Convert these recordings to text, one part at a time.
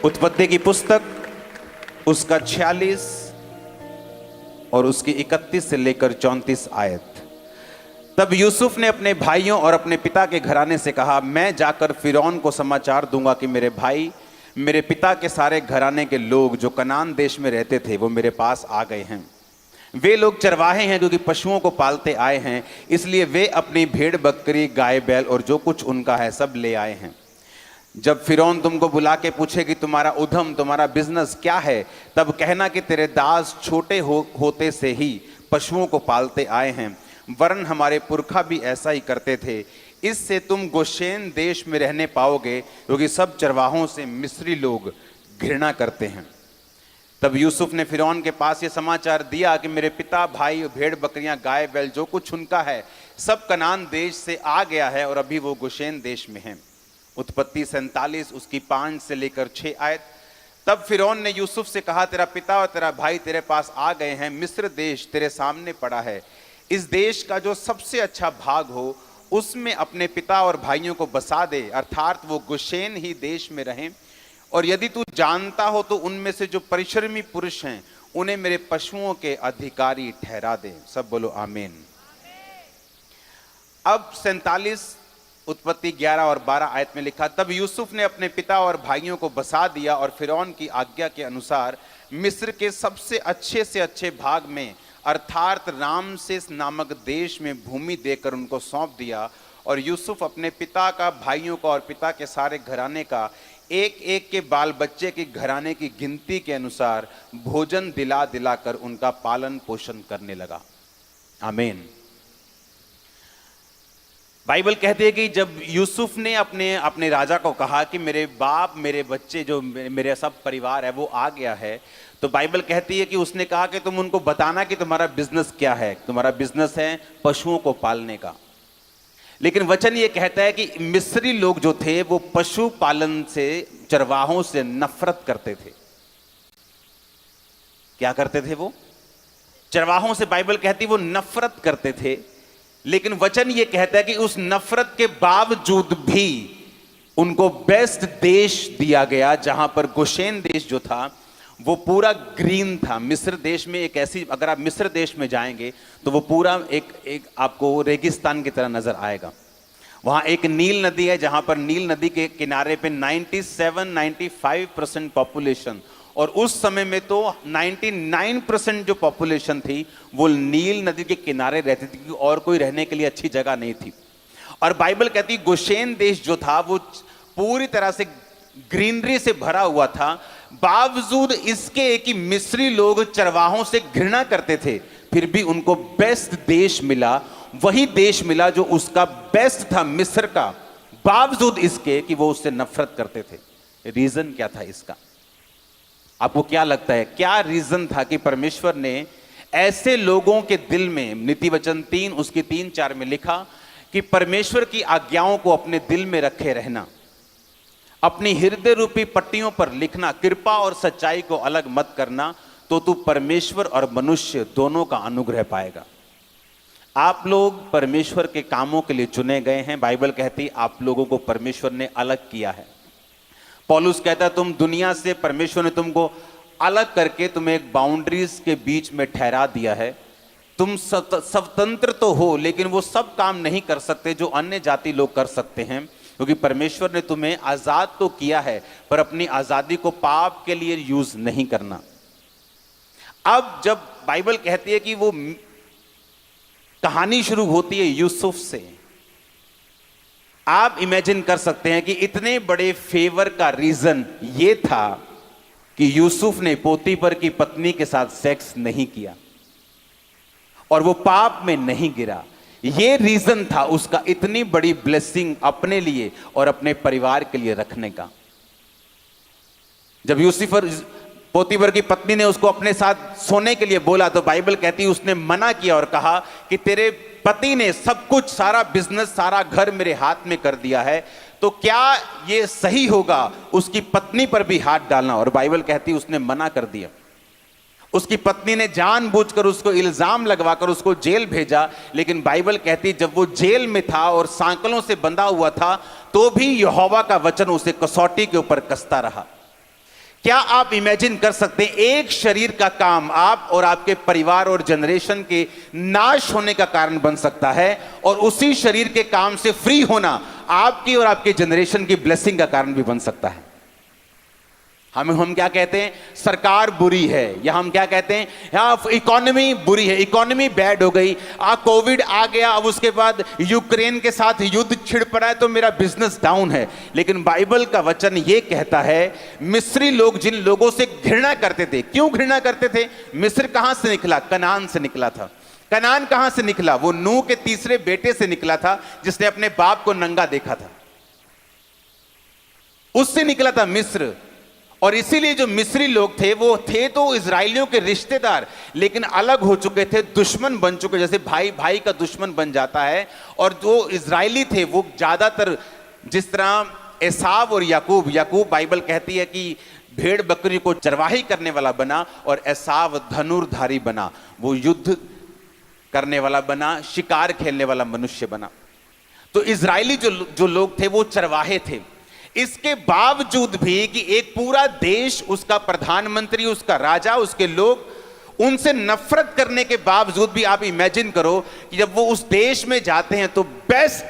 उत्पत्ति की पुस्तक उसका 46 और उसकी 31 से लेकर 34 आयत। तब यूसुफ ने अपने भाइयों और अपने पिता के घराने से कहा, मैं जाकर फिरौन को समाचार दूंगा कि मेरे भाई, मेरे पिता के सारे घराने के लोग जो कनान देश में रहते थे वो मेरे पास आ गए हैं। वे लोग चरवाहे हैं क्योंकि पशुओं को पालते आए हैं, इसलिए वे अपनी भेड़ बकरी गाय बैल और जो कुछ उनका है सब ले आए हैं। जब फिरौन तुमको बुला के पूछे कि तुम्हारा उद्यम, तुम्हारा बिजनेस क्या है, तब कहना कि तेरे दास छोटे होते से ही पशुओं को पालते आए हैं, वरन हमारे पुरखा भी ऐसा ही करते थे। इससे तुम गोशेन देश में रहने पाओगे क्योंकि सब चरवाहों से मिस्री लोग घृणा करते हैं। तब यूसुफ ने फिरौन के पास ये समाचार दिया कि मेरे पिता, भाई, भेड़ बकरियां, गाय बैल जो कुछ उनका है सब कनान देश से आ गया है और अभी वो गोशेन देश में है। उत्पत्ति 47 उसकी 5 से लेकर 6 आयत। तब फिरौन ने यूसुफ से कहा, तेरा पिता और तेरा भाई तेरे पास आ गए हैं, मिस्र देश तेरे सामने पड़ा है। इस देश का जो सबसे अच्छा भाग हो उसमें अपने पिता और भाइयों को बसा दे, अर्थात वो गोशेन ही देश में रहें। और यदि तू जानता हो तो उनमें से जो परिश्रमी पुरुष हैं उन्हें मेरे पशुओं के अधिकारी ठहरा दे। सब बोलो आमीन। अब 47 उत्पत्ति 11 और 12 आयत में लिखा, तब यूसुफ ने अपने पिता और भाइयों को बसा दिया और फिरौन की आज्ञा के अनुसार मिस्र के सबसे अच्छे से अच्छे भाग में अर्थात रामसेस नामक देश में भूमि देकर उनको सौंप दिया। और यूसुफ अपने पिता का, भाइयों का और पिता के सारे घराने का एक एक के बाल बच्चे की घराने की गिनती के अनुसार भोजन दिला दिलाकर उनका पालन पोषण करने लगा। आमीन। बाइबल कहते हैं कि जब यूसुफ ने अपने राजा को कहा कि मेरे बाप, मेरे बच्चे, जो मेरे सब परिवार है वो आ गया है, तो बाइबल कहती है कि उसने कहा कि तुम उनको बताना कि तुम्हारा बिजनेस क्या है। तुम्हारा बिजनेस है पशुओं को पालने का। लेकिन वचन ये कहता है कि मिस्री लोग जो थे वो पशु पालन से, चरवाहों से नफरत करते थे। क्या करते थे वो? चरवाहों से बाइबल कहती वो नफरत करते थे। लेकिन वचन ये कहता है कि उस नफरत के बावजूद भी उनको बेस्ट देश दिया गया, जहां पर गोशेन देश जो था वो पूरा ग्रीन था। मिस्र देश में एक ऐसी, अगर आप मिस्र देश में जाएंगे तो वो पूरा एक आपको रेगिस्तान की तरह नजर आएगा। वहां एक नील नदी है, जहां पर नील नदी के किनारे पे 97-95% पॉपुलेशन, और उस समय में तो 99% जो पॉपुलेशन थी वो नील नदी के किनारे रहती थी, और कोई रहने के लिए अच्छी जगह नहीं थी। और बाइबल कहती गोशेन देश जो था वो पूरी तरह से ग्रीनरी से भरा हुआ था। बावजूद इसके कि मिस्री लोग चरवाहों से घृणा करते थे, फिर भी उनको बेस्ट देश मिला। वही देश मिला जो उसका बेस्ट था, मिस्र का, बावजूद इसके कि वो उससे नफरत करते थे। रीजन क्या था इसका? आपको क्या लगता है, क्या रीजन था कि परमेश्वर ने ऐसे लोगों के दिल में, नीति वचन 3 उसकी 3-4 में लिखा कि परमेश्वर की आज्ञाओं को अपने दिल में रखे रहना, अपनी हृदय रूपी पट्टियों पर लिखना, कृपा और सच्चाई को अलग मत करना, तो तू परमेश्वर और मनुष्य दोनों का अनुग्रह पाएगा। आप लोग परमेश्वर के कामों के लिए चुने गए हैं। बाइबल कहती आप लोगों को परमेश्वर ने अलग किया है। पौलुस कहता तुम दुनिया से, परमेश्वर ने तुमको अलग करके तुम्हें एक बाउंड्रीज के बीच में ठहरा दिया है। तुम स्वतंत्र तो हो, लेकिन वो सब काम नहीं कर सकते जो अन्य जाति लोग कर सकते हैं, क्योंकि परमेश्वर ने तुम्हें आजाद तो किया है, पर अपनी आजादी को पाप के लिए यूज नहीं करना। अब जब बाइबल कहती है कि वो कहानी शुरू होती है यूसुफ से, आप इमेजिन कर सकते हैं कि इतने बड़े फेवर का रीजन ये था कि यूसुफ ने पोतीफर की पत्नी के साथ सेक्स नहीं किया और वो पाप में नहीं गिरा। ये रीजन था उसका इतनी बड़ी ब्लेसिंग अपने लिए और अपने परिवार के लिए रखने का। जब पोतीफर की पत्नी ने उसको अपने साथ सोने के लिए बोला तो बाइबल कहती है उसने मना किया और कहा कि तेरे पति ने सब कुछ, सारा बिजनेस, सारा घर मेरे हाथ में कर दिया है, तो क्या ये सही होगा उसकी पत्नी पर भी हाथ डालना? और बाइबल कहती है उसने मना कर दिया। उसकी पत्नी ने जानबूझकर उसको इल्जाम लगवाकर उसको जेल भेजा, लेकिन बाइबल कहती जब वो जेल में था और सांकलों से बंधा हुआ था तो भी यहोवा का वचन उसे कसौटी के ऊपर कसता रहा। क्या आप इमेजिन कर सकते हैं एक शरीर का काम आप और आपके परिवार और जनरेशन के नाश होने का कारण बन सकता है, और उसी शरीर के काम से फ्री होना आपकी और आपके जनरेशन की ब्लेसिंग का कारण भी बन सकता है। हम क्या कहते हैं, सरकार बुरी है, या हम क्या कहते हैं, या इकोनॉमी बुरी है, इकोनॉमी बैड हो गई, कोविड आ गया, अब उसके बाद यूक्रेन के साथ युद्ध छिड़ पड़ा है तो मेरा बिजनेस डाउन है। लेकिन बाइबल का वचन ये कहता है, मिस्री लोग जिन लोगों से घृणा करते थे, क्यों घृणा करते थे? मिस्र कहां से निकला? कनान से निकला था। कनान कहां से निकला? वो नूह के तीसरे बेटे से निकला था, जिसने अपने बाप को नंगा देखा था, उससे निकला था मिस्र। और इसीलिए जो मिस्री लोग थे वो थे तो इजराइलियों के रिश्तेदार, लेकिन अलग हो चुके थे, दुश्मन बन चुके, जैसे भाई भाई का दुश्मन बन जाता है। और जो इजराइली थे वो ज्यादातर, जिस तरह एसाव और याकूब, याकूब बाइबल कहती है कि भेड़ बकरी को चरवाही करने वाला बना, और एसाव धनुर्धारी बना, वो युद्ध करने वाला बना, शिकार खेलने वाला मनुष्य बना। तो इजराइली जो लोग थे वो चरवाहे थे। इसके बावजूद भी कि एक पूरा देश, उसका प्रधानमंत्री, उसका राजा, उसके लोग उनसे नफरत करने के बावजूद भी आप इमेजिन करो कि जब वो उस देश में जाते हैं तो बेस्ट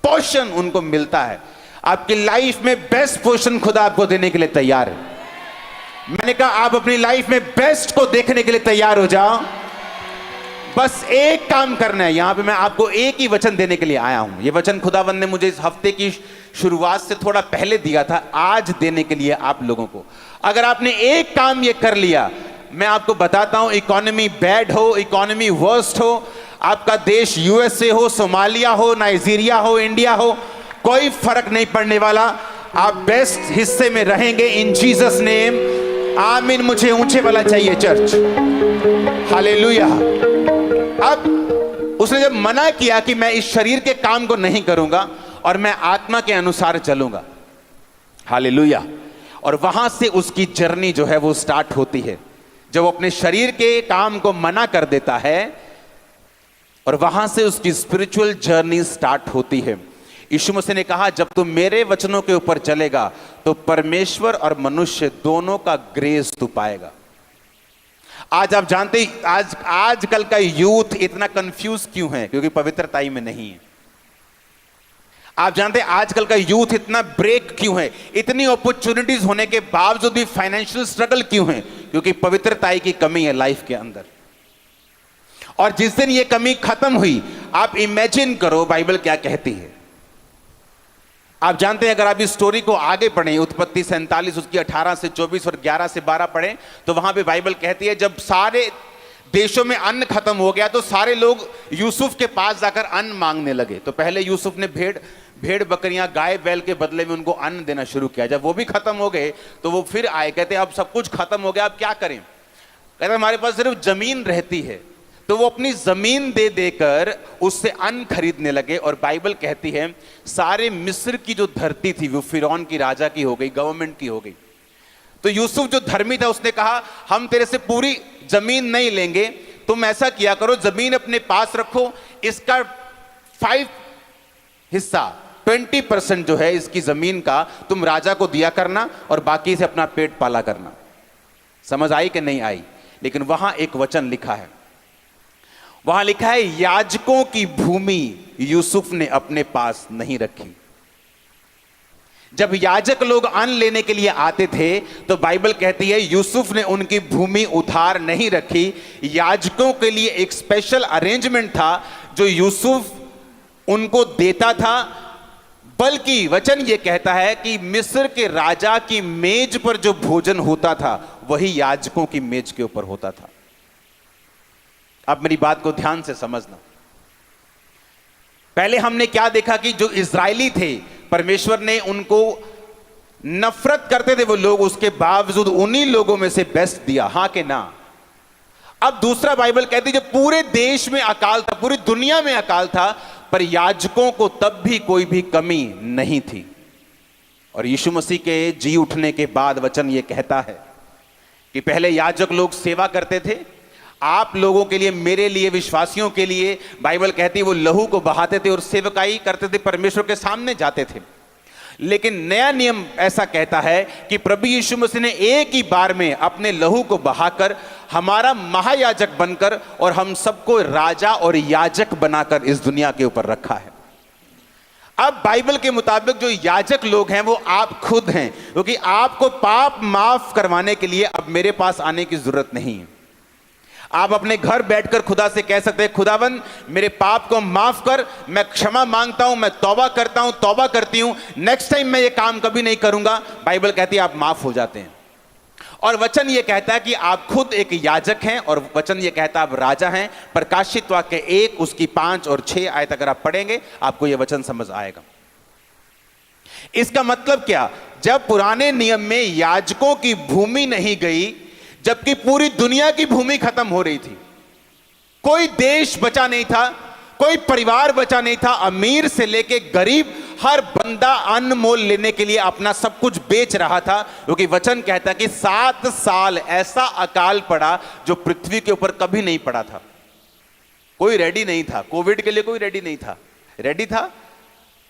पोर्शन उनको मिलता है। आपकी लाइफ में बेस्ट पोर्शन खुदा आपको देने के लिए तैयार है। मैंने कहा आप अपनी लाइफ में बेस्ट को देखने के लिए तैयार हो जाओ। बस एक काम करना है। यहां पे मैं आपको एक ही वचन देने के लिए आया हूं। यह वचन खुदावंद ने मुझे इस हफ्ते की शुरुआत से थोड़ा पहले दिया था, आज देने के लिए आप लोगों को। अगर आपने एक काम ये कर लिया, मैं आपको बताता हूं, इकोनॉमी बैड हो, इकोनॉमी वर्स्ट हो, आपका देश यूएसए हो, सोमालिया हो, नाइजीरिया हो, इंडिया हो, कोई फर्क नहीं पड़ने वाला। आप बेस्ट हिस्से में रहेंगे इन जीसस नेम। आमीन। मुझे ऊंचे वाला चाहिए चर्च। हालेलुया। अब उसने जब मना किया कि मैं इस शरीर के काम को नहीं करूंगा और मैं आत्मा के अनुसार चलूंगा, हालेलुया, और वहां से उसकी जर्नी जो है वो स्टार्ट होती है। जब वो अपने शरीर के काम को मना कर देता है और वहां से उसकी स्पिरिचुअल जर्नी स्टार्ट होती है। यीशु मसीह ने कहा, जब तू मेरे वचनों के ऊपर चलेगा तो परमेश्वर और मनुष्य दोनों का ग्रेस तू पाएगा। आज आप जानते, आजकल का यूथ इतना कंफ्यूज क्यों है? क्योंकि पवित्रताई में नहीं है। आप जानते हैं आजकल का यूथ इतना ब्रेक क्यों है? इतनी अपॉर्चुनिटीज होने के बावजूद भी फाइनेंशियल स्ट्रगल क्यों है? क्योंकि पवित्रताई की कमी है लाइफ के अंदर। और जिस दिन ये कमी खत्म हुई, आप इमेजिन करो बाइबल क्या कहती है। आप जानते हैं, अगर आप इस स्टोरी को आगे पढ़ें, उत्पत्ति 47 उसकी 18 से 24 और 11 से 12 पढ़ें, तो वहां पे बाइबल कहती है, जब सारे देशों में अन्न खत्म हो गया तो सारे लोग यूसुफ के पास जाकर अन्न मांगने लगे। तो पहले यूसुफ ने भेड़ बकरियां, गाय बैल के बदले में उनको अन्न देना शुरू किया। जब वो भी खत्म हो गए तो वो फिर आए, कहते अब सब कुछ खत्म हो गया, अब क्या करें? कहते हमारे पास सिर्फ जमीन रहती है। तो वो अपनी जमीन दे देकर उससे अन्न खरीदने लगे। और बाइबल कहती है सारे मिस्र की जो धरती थी वो फिरौन की राजा की हो गई, गवर्नमेंट की हो गई। तो यूसुफ जो धर्मी था उसने कहा, हम तेरे से पूरी जमीन नहीं लेंगे, तुम ऐसा किया करो, जमीन अपने पास रखो, इसका 5 हिस्सा 20% जो है इसकी जमीन का तुम राजा को दिया करना और बाकी से अपना पेट पाला करना। समझ आई कि नहीं आई? लेकिन वहां एक वचन लिखा है, वहां लिखा है, याजकों की भूमि यूसुफ ने अपने पास नहीं रखी। जब याजक लोग अन्न लेने के लिए आते थे तो बाइबल कहती है यूसुफ ने उनकी भूमि उधार नहीं रखी। याजकों के लिए एक स्पेशल अरेंजमेंट था जो यूसुफ उनको देता था। बल्कि वचन यह कहता है कि मिस्र के राजा की मेज पर जो भोजन होता था वही याजकों की मेज के ऊपर होता था। अब मेरी बात को ध्यान से समझना। पहले हमने क्या देखा कि जो इजरायली थे, परमेश्वर ने उनको नफरत करते थे वो लोग, उसके बावजूद उन्हीं लोगों में से बेस्ट दिया। हां के ना? अब दूसरा बाइबल कहती है जब पूरे देश में अकाल था, पूरी दुनिया में अकाल था, पर याजकों को तब भी कोई भी कमी नहीं थी। और यीशु मसीह के जी उठने के बाद वचन ये कहता है कि पहले याजक लोग सेवा करते थे, आप लोगों के लिए, मेरे लिए, विश्वासियों के लिए, बाइबल कहती है वो लहू को बहाते थे और सेवकाई करते थे, परमेश्वर के सामने जाते थे। लेकिन नया नियम ऐसा कहता है कि प्रभु यीशु मसीह ने एक ही बार में अपने लहू को बहाकर हमारा महायाजक बनकर और हम सबको राजा और याजक बनाकर इस दुनिया के ऊपर रखा है। अब बाइबल के मुताबिक जो याजक लोग हैं वो आप खुद हैं, क्योंकि आपको पाप माफ करवाने के लिए अब मेरे पास आने की जरूरत नहीं है। आप अपने घर बैठकर खुदा से कह सकते हैं, खुदावन मेरे पाप को माफ कर, मैं क्षमा मांगता हूं, मैं तौबा करता हूं, तौबा करती हूं, नेक्स्ट टाइम मैं ये काम कभी नहीं करूंगा। बाइबल कहती है आप माफ हो जाते हैं। और वचन ये कहता है कि आप खुद एक याजक हैं, और वचन ये कहता है आप राजा हैं। प्रकाशित वाक्य 1 उसकी 5 और 6 आयत अगर आप पढ़ेंगे आपको यह वचन समझ आएगा। इसका मतलब क्या, जब पुराने नियम में याजकों की भूमि नहीं गई, जबकि पूरी दुनिया की भूमि खत्म हो रही थी, कोई देश बचा नहीं था, कोई परिवार बचा नहीं था, अमीर से लेके गरीब हर बंदा अनमोल लेने के लिए अपना सब कुछ बेच रहा था, क्योंकि वचन कहता है कि 7 साल ऐसा अकाल पड़ा जो पृथ्वी के ऊपर कभी नहीं पड़ा था। कोई रेडी नहीं था कोविड के लिए, कोई रेडी नहीं था। रेडी था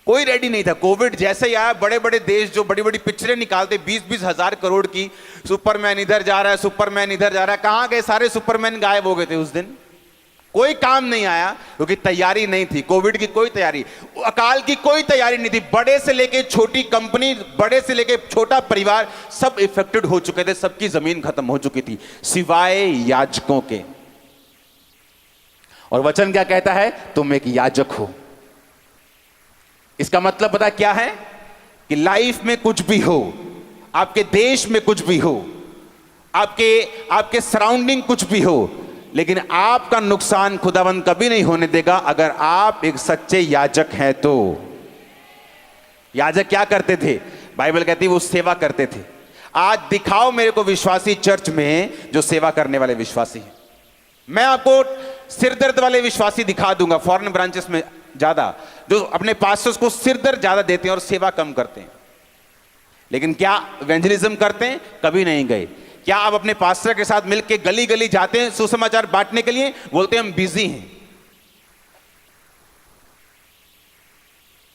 कोई रेडी नहीं था। कोविड जैसे ही आया, बड़े बड़े देश जो बड़ी बड़ी पिक्चरें निकालते 20-20 हजार करोड़ की, सुपरमैन इधर जा रहा है, सुपरमैन इधर जा रहा है, कहां गए सारे सुपरमैन? गायब हो गए थे उस दिन। कोई काम नहीं आया क्योंकि तैयारी नहीं थी। कोविड की कोई तैयारी, अकाल की कोई तैयारी नहीं थी। बड़े से लेके छोटी कंपनी, बड़े से लेके छोटा परिवार, सब इफेक्टेड हो चुके थे, सबकी जमीन खत्म हो चुकी थी सिवाय याजकों के। और वचन क्या कहता है? तुम एक याजक हो। इसका मतलब पता क्या है कि लाइफ में कुछ भी हो, आपके देश में कुछ भी हो, आपके सराउंडिंग कुछ भी हो, लेकिन आपका नुकसान खुदावंद कभी नहीं होने देगा अगर आप एक सच्चे याजक हैं तो। याजक क्या करते थे? बाइबल कहती है वो सेवा करते थे। आज दिखाओ मेरे को विश्वासी चर्च में जो सेवा करने वाले विश्वासी हैं। मैं आपको सिरदर्द वाले विश्वासी दिखा दूंगा, फॉरेन ब्रांचेस में ज्यादा, जो अपने पास्टर्स को सिरदर्द ज्यादा देते हैं और सेवा कम करते हैं। लेकिन क्या इवेंजलिज्म करते हैं? कभी नहीं गए। क्या आप अपने पास्टर के साथ मिलकर गली गली जाते हैं सुसमाचार बांटने के लिए? बोलते हैं हम बिजी हैं।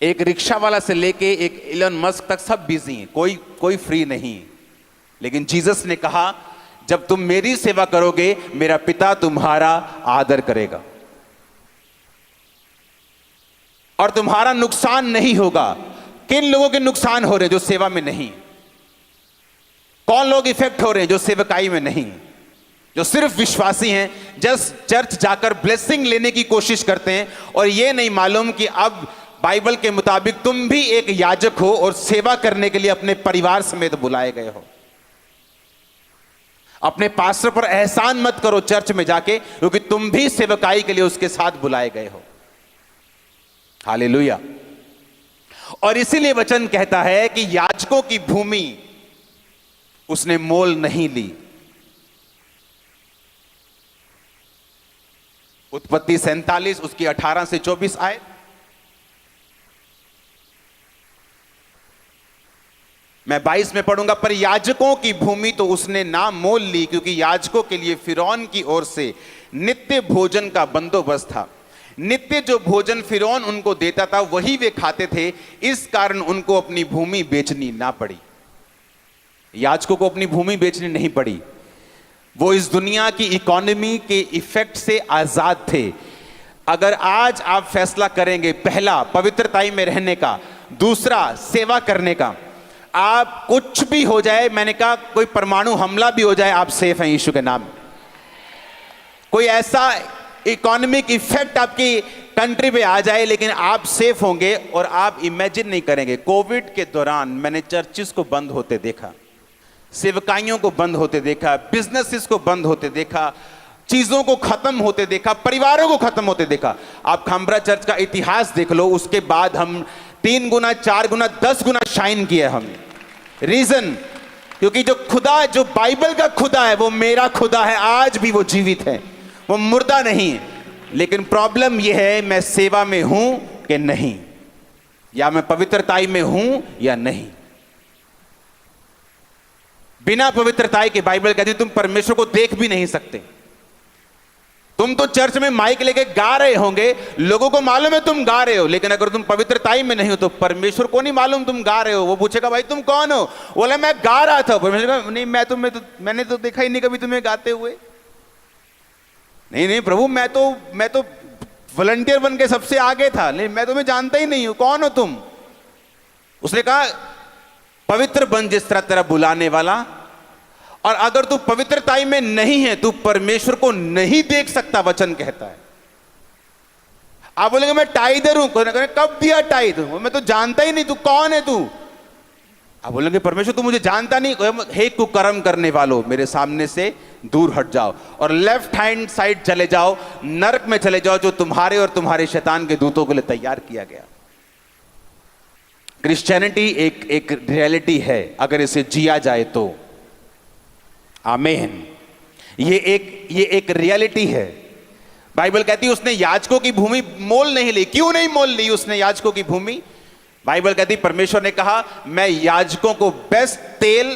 एक रिक्शा वाला से लेके एक इलन मस्क तक सब बिजी हैं, कोई फ्री नहीं है। लेकिन जीसस ने कहा जब तुम मेरी सेवा करोगे मेरा पिता तुम्हारा आदर करेगा और तुम्हारा नुकसान नहीं होगा। किन लोगों के नुकसान हो रहे हैं? जो सेवा में नहीं। कौन लोग इफेक्ट हो रहे हैं? जो सेवकाई में नहीं, जो सिर्फ विश्वासी हैं, जस्ट चर्च जाकर ब्लेसिंग लेने की कोशिश करते हैं और ये नहीं मालूम कि अब बाइबल के मुताबिक तुम भी एक याजक हो और सेवा करने के लिए अपने परिवार समेत बुलाए गए हो। अपने पास्टर पर एहसान मत करो चर्च में जाके, क्योंकि तुम भी सेवकाई के लिए उसके साथ बुलाए गए हो। हालेलुया। और इसीलिए वचन कहता है कि याजकों की भूमि उसने मोल नहीं ली। उत्पत्ति 47 उसकी 18 से 24 आए। मैं 22 में पढ़ूंगा। पर याजकों की भूमि तो उसने ना मोल ली, क्योंकि याजकों के लिए फिरौन की ओर से नित्य भोजन का बंदोबस्त था। नित्य जो भोजन फिरौन उनको देता था वही वे खाते थे, इस कारण उनको अपनी भूमि बेचनी ना पड़ी। याजकों को अपनी भूमि बेचनी नहीं पड़ी। वो इस दुनिया की इकोनॉमी के इफेक्ट से आजाद थे। अगर आज आप फैसला करेंगे, पहला पवित्रताई में रहने का, दूसरा सेवा करने का, आप कुछ भी हो जाए, मैंने कहा कोई परमाणु हमला भी हो जाए, आप सेफ हैं यीशु के नाम। कोई ऐसा इकोनॉमिक इफेक्ट आपकी कंट्री पे आ जाए, लेकिन आप सेफ होंगे। और आप इमेजिन नहीं करेंगे, कोविड के दौरान मैंने चर्चिस को बंद होते देखा, सेवकाइयों को बंद होते देखा, बिजनेसेस को बंद होते देखा, चीजों को खत्म होते देखा, परिवारों को खत्म होते देखा। आप खामरा चर्च का इतिहास देख लो, उसके बाद हम 3 गुना 4 गुना 10 गुना शाइन किया हमने। रीजन, क्योंकि जो खुदा, जो बाइबल का खुदा है, वो मेरा खुदा है, आज भी वो जीवित है, वो मुर्दा नहीं है। लेकिन प्रॉब्लम यह है मैं सेवा में हूं कि नहीं, या मैं पवित्रताई में हूं या नहीं। बिना पवित्रताई के बाइबल कहती तुम परमेश्वर को देख भी नहीं सकते। तुम तो चर्च में माइक लेके गा रहे होंगे, लोगों को मालूम है तुम गा रहे हो, लेकिन अगर तुम पवित्रताई में नहीं हो तो परमेश्वर को नहीं मालूम तुम गा रहे हो। वो पूछेगा भाई तुम कौन हो? बोले मैं गा रहा था। परमेश्वर कहा नहीं, मैंने तो देखा ही नहीं कभी तुम्हें गाते हुए। नहीं नहीं प्रभु, मैं तो वॉलंटियर बन के सबसे आगे था, लेकिन मैं तुम्हें जानता ही नहीं हूं, कौन हो तुम? उसने कहा पवित्र बन जिस तरह तेरा बुलाने वाला, और अगर तू पवित्रताई में नहीं है तू परमेश्वर को नहीं देख सकता, वचन कहता है। आप बोलेंगे मैं टाइदर हूं, कब दिया टाइद? मैं तो जानता ही नहीं, तू कौन है तू? आप बोलेंगे परमेश्वर तू मुझे जानता नहीं, हे कुकर्म करने वालों मेरे सामने से दूर हट जाओ और लेफ्ट हैंड साइड चले जाओ, नरक में चले जाओ जो तुम्हारे और तुम्हारे शैतान के दूतों के लिए तैयार किया गया। क्रिश्चियनिटी एक रियलिटी है अगर इसे जिया जाए तो। आमीन। ये एक रियलिटी है। बाइबल कहती है उसने याजकों की भूमि मोल नहीं ली। क्यों नहीं मोल ली उसने याजकों की भूमि? बाइबल कहती परमेश्वर ने कहा मैं याजकों को बेस्ट तेल,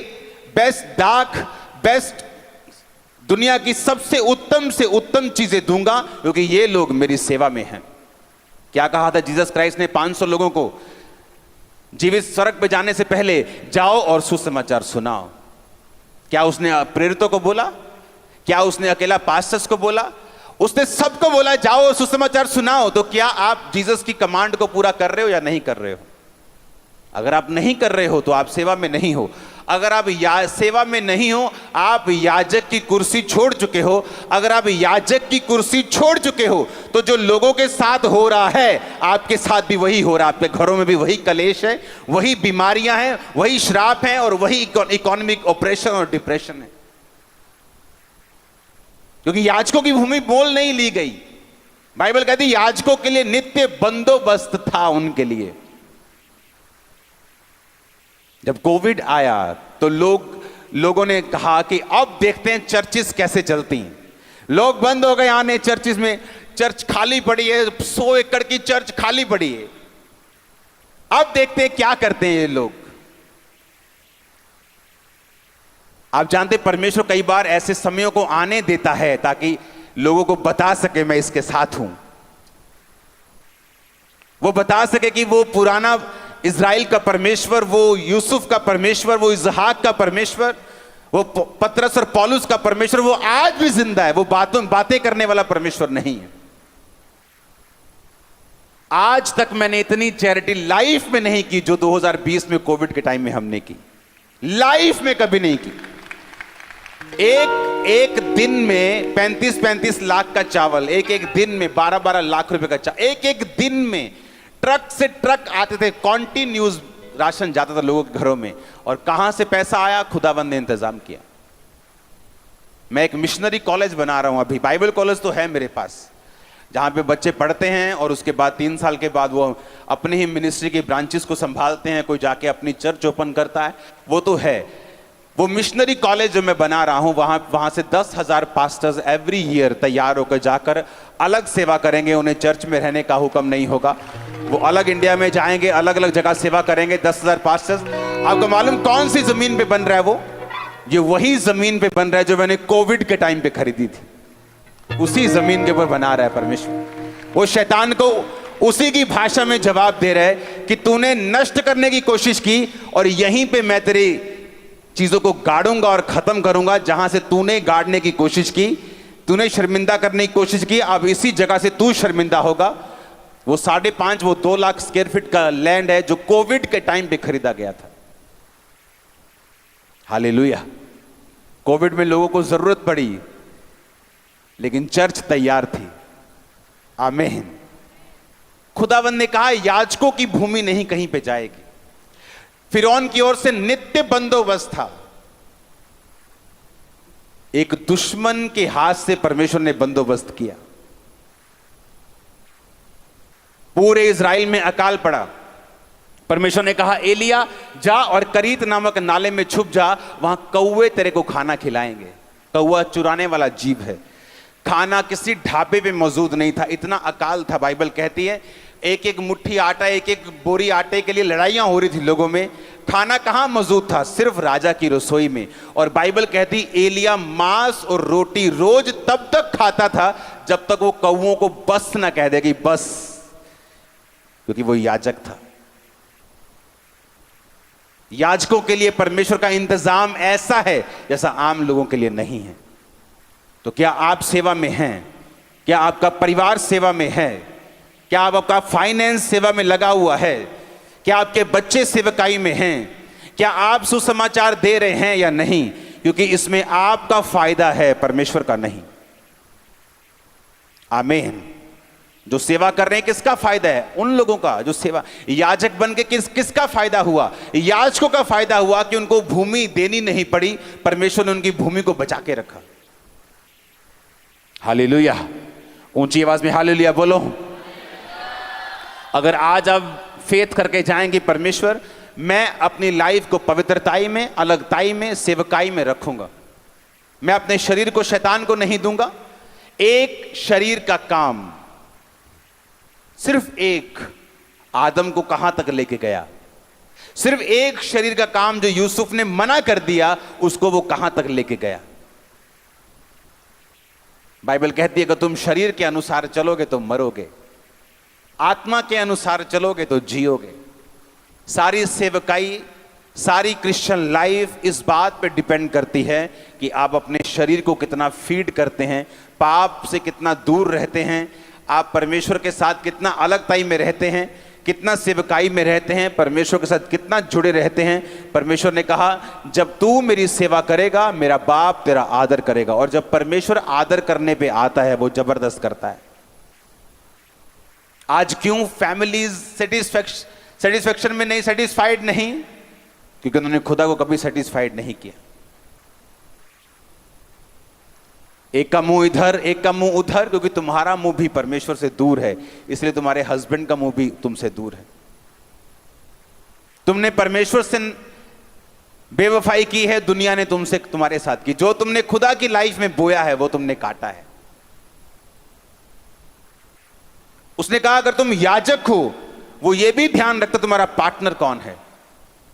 बेस्ट दाख, बेस्ट दुनिया की सबसे उत्तम चीजें दूंगा क्योंकि ये लोग मेरी सेवा में हैं। क्या कहा था जीसस क्राइस्ट ने 500 लोगों को जीवित स्वर्ग पे जाने से पहले? जाओ और सुसमाचार सुनाओ। क्या उसने प्रेरितों को बोला? क्या उसने अकेला पास्टर्स को बोला? उसने सबको बोला जाओ और सुसमाचार सुनाओ। तो क्या आप जीसस की कमांड को पूरा कर रहे हो या नहीं कर रहे हो? अगर आप नहीं कर रहे हो तो आप सेवा में नहीं हो। अगर आप सेवा में नहीं हो, आप याजक की कुर्सी छोड़ चुके हो। अगर आप याजक की कुर्सी छोड़ चुके हो तो जो लोगों के साथ हो रहा है आपके साथ भी वही हो रहा है। आपके घरों में भी वही कलेश है, वही बीमारियां हैं, वही श्राप हैं और वही इकोनॉमिक ऑपरेशन और डिप्रेशन है, क्योंकि याजकों की भूमि मोल नहीं ली गई। बाइबल कहती याजकों के लिए नित्य बंदोबस्त था उनके लिए। जब कोविड आया तो लोगों ने कहा कि अब देखते हैं चर्चिस कैसे चलती हैं। लोग बंद हो गए आने चर्चिस में, चर्च खाली पड़ी है, 100 एकड़ की चर्च खाली पड़ी है। अब देखते हैं क्या करते हैं ये लोग। आप जानते परमेश्वर कई बार ऐसे समयों को आने देता है ताकि लोगों को बता सके मैं इसके साथ हूं। वो बता सके कि वो पुराना इज़राइल का परमेश्वर, वो यूसुफ का परमेश्वर, वो इसहाक का परमेश्वर, वो पतरस और पौलुस का परमेश्वर वो आज भी जिंदा है। वो बातें करने वाला परमेश्वर नहीं है। आज तक मैंने इतनी चैरिटी लाइफ में नहीं की जो 2020 में कोविड के टाइम में हमने की। लाइफ में कभी नहीं की। एक दिन में 35 लाख का चावल, एक दिन में 12 लाख रुपए का चावल, एक दिन में ट्रक से ट्रक आते थे, कॉन्टिन्यूज राशन जाता था लोगों के घरों में। और कहां से पैसा आया? खुदाबंद ने इंतजाम किया। मैं एक मिशनरी कॉलेज बना रहा हूं अभी। बाइबल कॉलेज तो है मेरे पास जहां पे बच्चे पढ़ते हैं और उसके बाद 3 साल के बाद वो अपने ही मिनिस्ट्री के ब्रांचेस को संभालते हैं। कोई जाके अपनी चर्च ओपन करता है, वो तो है। वो मिशनरी कॉलेज जो मैं बना रहा हूं वहां से 10,000 पास्टर्स एवरी ईयर तैयार होकर जाकर अलग सेवा करेंगे। उन्हें चर्च में रहने का हुक्म नहीं होगा। वो अलग इंडिया में जाएंगे, अलग अलग जगह सेवा करेंगे। 10,000 पास्टर्स। आपको मालूम कौन सी जमीन पे बन रहा है वो? ये वही जमीन पे बन रहा है जो मैंने कोविड के टाइम पे खरीदी थी। उसी जमीन के ऊपर बना रहा है परमेश्वर। वो शैतान को उसी की भाषा में जवाब दे रहा है कि तूने नष्ट करने की कोशिश की और यहीं पे मैं तेरी चीजों को गाड़ूंगा और खत्म करूंगा। जहां से तूने गाड़ने की कोशिश की, तूने शर्मिंदा करने की कोशिश की, अब इसी जगह से तू शर्मिंदा होगा। वो 5.5 वो 2 लाख स्क्वायर फीट का लैंड है जो कोविड के टाइम पे खरीदा गया था। हालेलुया। कोविड में लोगों को जरूरत पड़ी लेकिन चर्च तैयार थी। आमीन। खुदावंद ने कहा याजकों की भूमि नहीं कहीं पे जाएगी। फिरौन की ओर से नित्य बंदोबस्त था। एक दुश्मन के हाथ से परमेश्वर ने बंदोबस्त किया। पूरे इज़राइल में अकाल पड़ा। परमेश्वर ने कहा एलिया जा और करीत नामक नाले में छुप जा, वहां कौवे तेरे को खाना खिलाएंगे। कौवा चुराने वाला जीव है। खाना किसी ढाबे पे मौजूद नहीं था, इतना अकाल था। बाइबल कहती है एक एक मुट्ठी आटा, एक एक बोरी आटे के लिए लड़ाइयां हो रही थी लोगों में। खाना कहां मौजूद था? सिर्फ राजा की रसोई में। और बाइबल कहती एलिया मांस और रोटी रोज तब तक खाता था जब तक वो कौओं को बस ना कह दे कि बस, क्योंकि वो याजक था। याजकों के लिए परमेश्वर का इंतजाम ऐसा है जैसा आम लोगों के लिए नहीं है। तो क्या आप सेवा में हैं? क्या आपका परिवार सेवा में है? क्या आपका फाइनेंस सेवा में लगा हुआ है? क्या आपके बच्चे सेवकाई में हैं? क्या आप सुसमाचार दे रहे हैं या नहीं? क्योंकि इसमें आपका फायदा है, परमेश्वर का नहीं। आमीन। जो सेवा कर रहे हैं किसका फायदा है? उन लोगों का जो सेवा, याजक बन के किसका फायदा हुआ? याजकों का फायदा हुआ कि उनको भूमि देनी नहीं पड़ी, परमेश्वर ने उनकी भूमि को बचा के रखा। हालेलुया। ऊंची आवाज में हालेलुया बोलो। अगर आज आप फेथ करके जाएंगे, परमेश्वर मैं अपनी लाइफ को पवित्रताई में, अलगताई में, सेवकाई में रखूंगा, मैं अपने शरीर को शैतान को नहीं दूंगा। एक शरीर का काम, सिर्फ एक, आदम को कहां तक लेके गया? सिर्फ एक शरीर का काम जो यूसुफ ने मना कर दिया, उसको वो कहां तक लेके गया? बाइबल कहती है कि तुम शरीर के अनुसार चलोगे तो मरोगे, आत्मा के अनुसार चलोगे तो जियोगे। सारी सेवकाई, सारी क्रिश्चियन लाइफ इस बात पे डिपेंड करती है कि आप अपने शरीर को कितना फीड करते हैं, पाप से कितना दूर रहते हैं, आप परमेश्वर के साथ कितना अलगताई में रहते हैं, कितना सेवकाई में रहते हैं, परमेश्वर के साथ कितना जुड़े रहते हैं। परमेश्वर ने कहा जब तू मेरी सेवा करेगा, मेरा बाप तेरा आदर करेगा। और जब परमेश्वर आदर करने पे आता है, वो जबरदस्त करता है। आज क्यों फैमिलीज सेटिस्फैक्शन में नहीं, सेटिस्फाइड नहीं? क्योंकि उन्होंने खुदा को कभी सेटिस्फाइड नहीं किया। एक का मुंह इधर, एक का मुंह उधर, क्योंकि तुम्हारा मुंह भी परमेश्वर से दूर है, इसलिए तुम्हारे हस्बैंड का मुंह भी तुमसे दूर है। तुमने परमेश्वर से बेवफाई की है, दुनिया ने तुमसे, तुम्हारे साथ की। जो तुमने खुदा की लाइफ में बोया है वो तुमने काटा है। उसने कहा अगर तुम याजक हो, वो ये भी ध्यान रखता तुम्हारा पार्टनर कौन है,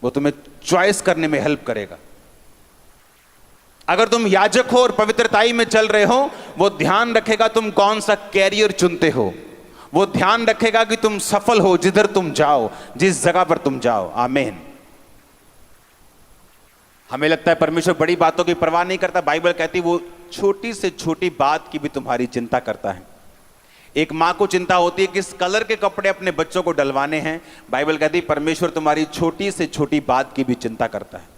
वो तुम्हें चॉइस करने में हेल्प करेगा। अगर तुम याजक हो और पवित्रताई में चल रहे हो, वो ध्यान रखेगा तुम कौन सा कैरियर चुनते हो, वो ध्यान रखेगा कि तुम सफल हो जिधर तुम जाओ, जिस जगह पर तुम जाओ। आमीन। हमें लगता है परमेश्वर बड़ी बातों की परवाह नहीं करता। बाइबल कहती वो छोटी से छोटी बात की भी तुम्हारी चिंता करता है। एक मां को चिंता होती है किस कलर के कपड़े अपने बच्चों को डलवाने हैं, बाइबल कहती है परमेश्वर तुम्हारी छोटी से छोटी बात की भी चिंता करता है।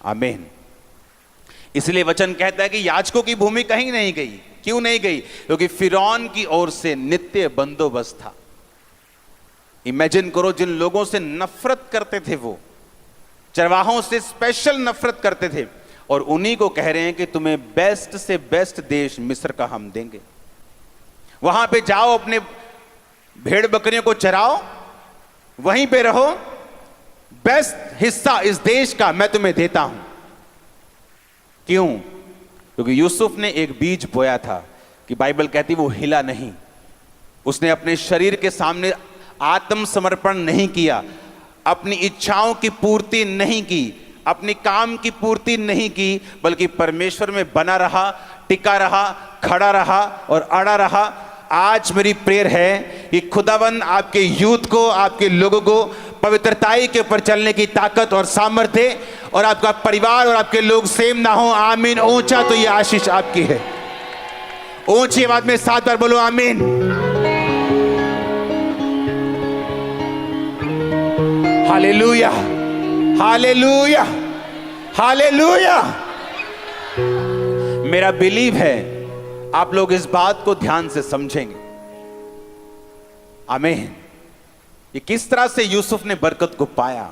आमीन। इसलिए वचन कहता है कि याजकों की भूमि कहीं नहीं गई। क्यों नहीं गई? क्योंकि फिरौन की ओर से नित्य बंदोबस्त था। इमेजिन करो, जिन लोगों से नफरत करते थे, वो चरवाहों से स्पेशल नफरत करते थे, और उन्हीं को कह रहे हैं कि तुम्हें बेस्ट से बेस्ट देश मिस्र का हम देंगे, वहां पे जाओ, अपने भेड़ बकरियों को चराओ, वहीं पे रहो, बेस्ट हिस्सा इस देश का मैं तुम्हें देता हूं। क्यों? क्योंकि यूसुफ ने एक बीज बोया था कि बाइबल कहती वो हिला नहीं। उसने अपने शरीर के सामने आत्मसमर्पण नहीं किया, अपनी इच्छाओं की पूर्ति नहीं की, अपनी काम की पूर्ति नहीं की, बल्कि परमेश्वर में बना रहा, टिका रहा, खड़ा रहा और अड़ा रहा। आज मेरी प्रेयर है कि खुदावन आपके यूथ को, आपके लोगों को पवित्रताई के ऊपर चलने की ताकत और सामर्थ्य, और आपका परिवार और आपके लोग सेम ना हो। आमीन। ऊंचा तो ये आशीष आपकी है। ऊंची आवाज में 7 बार बोलो आमीन। Hallelujah, hallelujah, hallelujah. मेरा बिलीव है आप लोग इस बात को ध्यान से समझेंगे। आमीन। ये किस तरह से यूसुफ ने बरकत को पाया,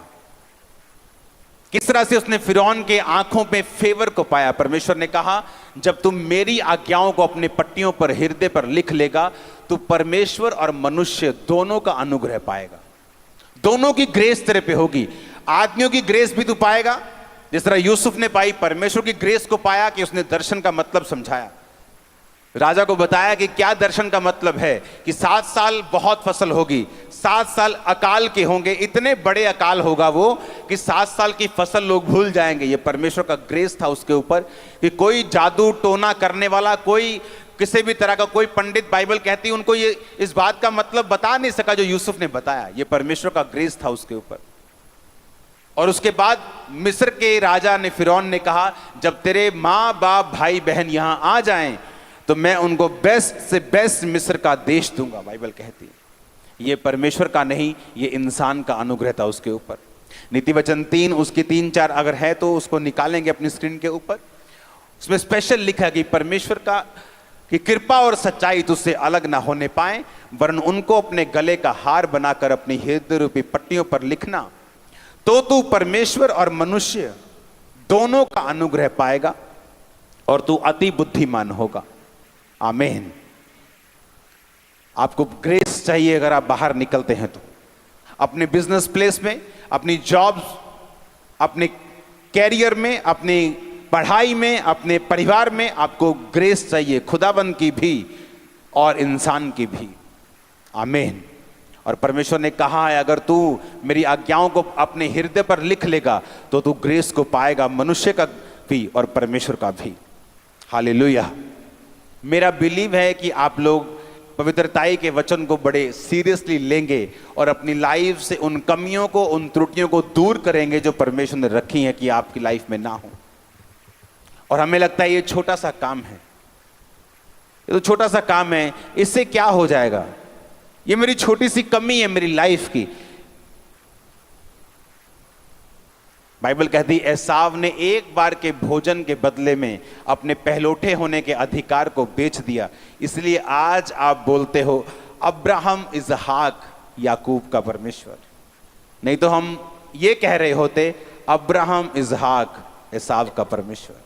किस तरह से उसने फिरौन के आंखों में फेवर को पाया। परमेश्वर ने कहा जब तुम मेरी आज्ञाओं को अपने पट्टियों पर, हृदय पर लिख लेगा, तो परमेश्वर और मनुष्य दोनों का अनुग्रह पाएगा, दोनों की ग्रेस तेरे पे होगी। आदमियों की ग्रेस भी तू पाएगा, जिस तरह यूसुफ ने पाई। परमेश्वर की ग्रेस को पाया कि उसने दर्शन का मतलब समझाया, राजा को बताया कि क्या दर्शन का मतलब है, कि 7 साल बहुत फसल होगी, 7 साल अकाल के होंगे, इतने बड़े अकाल होगा वो कि 7 साल की फसल लोग भूल जाएंगे। ये परमेश्वर का ग्रेस था उसके ऊपर कि कोई जादू टोना करने वाला, कोई किसी भी तरह का कोई पंडित बाइबल कहती उनको ये इस बात का मतलब बता नहीं सका जो यूसुफ ने बताया। ये परमेश्वर का ग्रेस था उसके ऊपर। और उसके बाद मिस्र के राजा ने, फिरौन ने कहा, जब तेरे माँ बाप भाई बहन यहां आ जाएं तो मैं उनको बेस्ट से बेस्ट मिस्र का देश दूंगा। बाइबल कहती है ये परमेश्वर का नहीं, ये इंसान का अनुग्रह था उसके ऊपर। नीति वचन 3 उसकी 3-4 अगर है तो उसको निकालेंगे अपनी स्क्रीन के ऊपर। उसमें स्पेशल लिखा कि परमेश्वर का कि कृपा और सच्चाई तुझसे अलग ना होने पाए, वरन उनको अपने गले का हार बनाकर अपनी हृदय रूपी पट्टियों पर लिखना, तो तू परमेश्वर और मनुष्य दोनों का अनुग्रह पाएगा और तू अति बुद्धिमान होगा। आमीन। आपको ग्रेस चाहिए अगर आप बाहर निकलते हैं तो, अपने बिजनेस प्लेस में, अपनी जॉब, अपने कैरियर में, अपनी पढ़ाई में, अपने परिवार में आपको ग्रेस चाहिए, खुदाबंद की भी और इंसान की भी। आमीन। और परमेश्वर ने कहा है अगर तू मेरी आज्ञाओं को अपने हृदय पर लिख लेगा तो तू ग्रेस को पाएगा, मनुष्य का भी और परमेश्वर का भी। हालेलुया। मेरा बिलीव है कि आप लोग पवित्रताई के वचन को बड़े सीरियसली लेंगे और अपनी लाइफ से उन कमियों को, उन त्रुटियों को दूर करेंगे जो परमेश्वर ने रखी हैं कि आपकी लाइफ में ना हो। और हमें लगता है ये छोटा सा काम है, ये तो छोटा सा काम है, इससे क्या हो जाएगा, ये मेरी छोटी सी कमी है मेरी लाइफ की। बाइबल कहती है एसाव ने एक बार के भोजन के बदले में अपने पहलौठे होने के अधिकार को बेच दिया, इसलिए आज आप बोलते हो अब्राहम इसहाक याकूब का परमेश्वर। नहीं तो हम ये कह रहे होते अब्राहम इसहाक एसाव का परमेश्वर।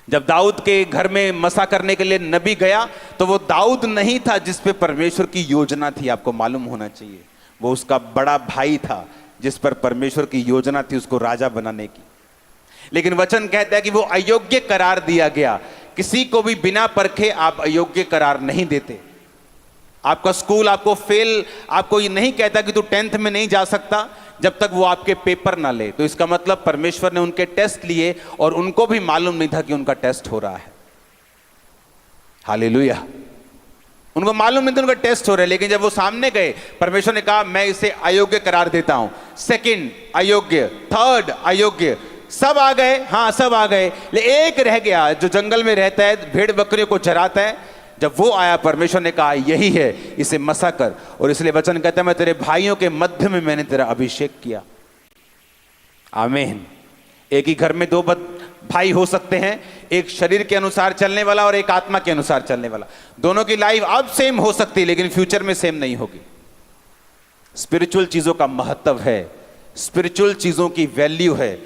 जब दाऊद के घर में मसा करने के लिए नबी गया तो वो दाऊद नहीं था जिस पे परमेश्वर की योजना थी, आपको मालूम होना चाहिए। वो उसका बड़ा भाई था जिस पर परमेश्वर की योजना थी उसको राजा बनाने की। लेकिन वचन कहता है कि वो अयोग्य करार दिया गया। किसी को भी बिना परखे आप अयोग्य करार नहीं देते। आपका स्कूल आपको फेल, आपको ये नहीं कहता कि तू 10th में नहीं जा सकता जब तक वो आपके पेपर ना ले। तो इसका मतलब परमेश्वर ने उनके टेस्ट लिए और उनको भी मालूम नहीं था कि उनका टेस्ट हो रहा है। हालेलुया। उनको मालूम नहीं था उनका टेस्ट हो रहा है, लेकिन जब वो सामने गए परमेश्वर ने कहा मैं इसे अयोग्य करार देता हूं। सेकंड अयोग्य, थर्ड अयोग्य, सब आ गए, हाँ सब आ गए, लेकिन एक रह गया जो जंगल में रहता है, भेड़ बकरियों को चराता है। जब वो आया परमेश्वर ने कहा यही है, इसे मसा कर। और इसलिए वचन कहता है मैं तेरे भाइयों के मध्य में मैंने तेरा अभिषेक किया। आमीन। एक ही घर में 2 भाई हो सकते हैं, एक शरीर के अनुसार चलने वाला और एक आत्मा के अनुसार चलने वाला। दोनों की लाइफ अब सेम हो सकती है लेकिन फ्यूचर में सेम नहीं होगी। स्पिरिचुअल चीजों का महत्व है, स्पिरिचुअल चीजों की वैल्यू है।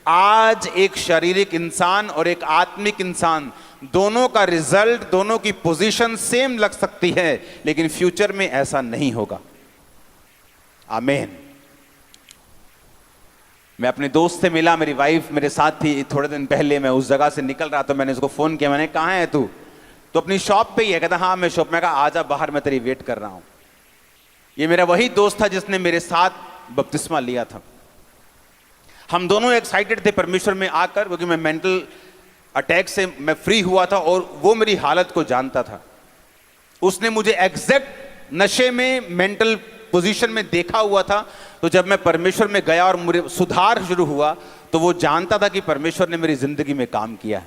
आज एक शारीरिक इंसान और एक आत्मिक इंसान, दोनों का रिजल्ट, दोनों की पोजीशन सेम लग सकती है लेकिन फ्यूचर में ऐसा नहीं होगा। आमीन। मैं अपने दोस्त से मिला, मेरी वाइफ मेरे साथ थी थोड़े दिन पहले, मैं उस जगह से निकल रहा था, मैंने उसको फोन किया, मैंने कहाँ है तू? तो अपनी शॉप पे ही है। कहता हाँ मैं शॉप में। कहा आजा बाहर, मैं तेरी वेट कर रहा हूं। ये मेरा वही दोस्त था जिसने मेरे साथ बपतिस्मा लिया था। हम दोनों एक्साइटेड थे परमेश्वर में आकर, क्योंकि मैं मेंटल अटैक से मैं फ्री हुआ था और वो मेरी हालत को जानता था। उसने मुझे एग्जैक्ट नशे में, मेंटल पोजीशन में देखा हुआ था। तो जब मैं परमेश्वर में गया और मुझे सुधार शुरू हुआ तो वो जानता था कि परमेश्वर ने मेरी जिंदगी में काम किया है।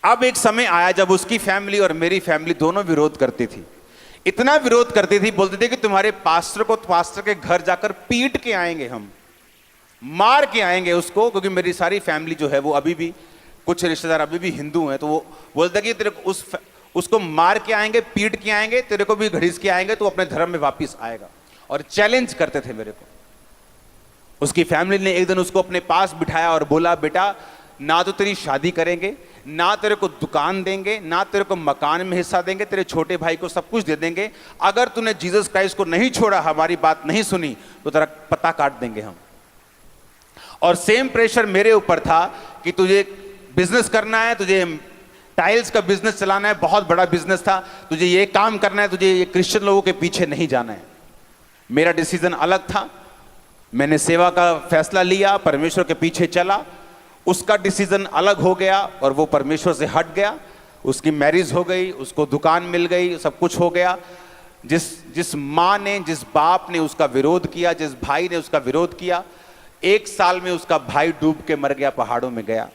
अब एक समय आया जब उसकी फैमिली और मेरी फैमिली दोनों विरोध करती थी। इतना विरोध करती थी, बोलते थे कि तुम्हारे पास्टर को पास्टर के घर जाकर पीट के आएंगे, हम मार के आएंगे उसको, क्योंकि मेरी सारी फैमिली जो है वो अभी भी, कुछ रिश्तेदार अभी भी हिंदू हैं। तो वो बोलते कि तेरे को उसको मार के आएंगे, पीट के आएंगे, तेरे को भी घड़ीस के आएंगे, तो अपने धर्म में वापिस आएगा। और चैलेंज करते थे मेरे को। उसकी फैमिली ने एक दिन उसको अपने पास बिठाया और बोला बेटा ना तो तेरी शादी करेंगे, ना तेरे को दुकान देंगे, ना तेरे को मकान में हिस्सा देंगे, तेरे छोटे भाई को सब कुछ दे देंगे। अगर तूने जीसस क्राइस्ट को नहीं छोड़ा, हमारी बात नहीं सुनी, तो तेरा पता काट देंगे हम। और सेम प्रेशर मेरे ऊपर था कि तुझे बिजनेस करना है, तुझे टाइल्स का बिजनेस चलाना है, बहुत बड़ा बिजनेस था, तुझे ये काम करना है, तुझे ये क्रिश्चियन लोगों के पीछे नहीं जाना है। मेरा डिसीजन अलग था। मैंने सेवा का फैसला लिया, परमेश्वर के पीछे चला उसका डिसीजन अलग हो गया और वो परमेश्वर से हट गया। उसकी मैरिज हो गई, उसको दुकान मिल गई, सब कुछ हो गया। जिस माँ ने, जिस बाप ने उसका विरोध किया, जिस भाई ने उसका विरोध किया, 1 साल में उसका भाई डूब के मर गया, पहाड़ों में गया।